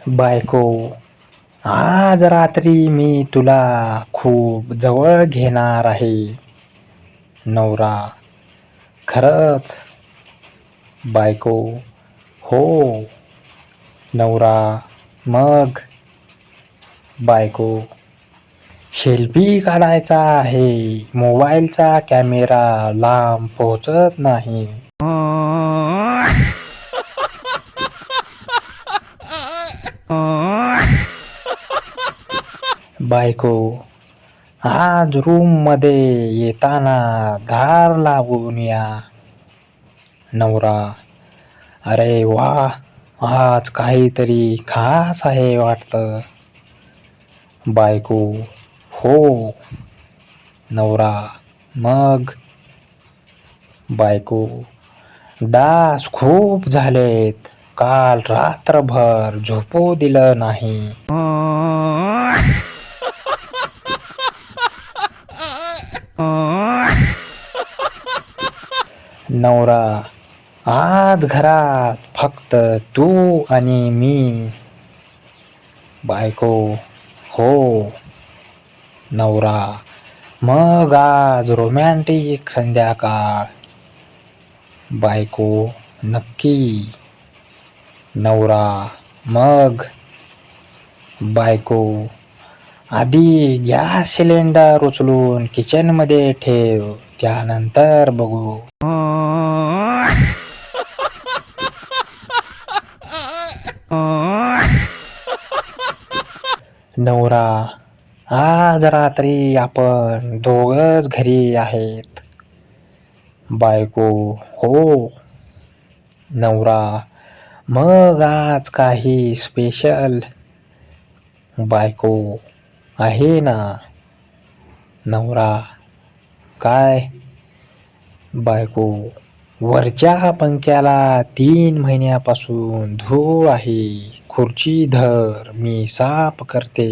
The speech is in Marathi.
बायको, आज रात्री मी तुला खूप जवळ घेणार आहे. नवरा, खरंच? बायको, हो. नवरा, मग? बायको, सेल्फी काढायचा आहे. मोबाईलचा कॅमेरा लांब पोहोचत नाही. बायको, आज रूम मध्ये येताना दार लावून या. नवरा, अरे वा, आज काहीतरी खास आहे वाटतं. बायको, हो. नवरा, मग? बायको, डास खूप झालेत. काल रात्रभर झोपू दिलं नाही. नवरा, आज घरात फक्त तू आणि मी. बायको, हो. नवरा, मग आज रोमॅन्टिक संध्याकाळ. बायको, नक्की. नवरा, मग? बायको, आधी गॅस सिलेंडर उचलून किचन मध्ये ठेव, त्यानंतर बघू. नवरा, आज रात्री आपण दोघच घरी आहेत. बायको, हो. नवरा, मग आज काही स्पेशल? बायको, आहे ना. नवरा, काय? बायको, वरच्या पंख्याला 3 महिन्यापासून धूळ आहे. खुर्ची धर, मी साफ करते.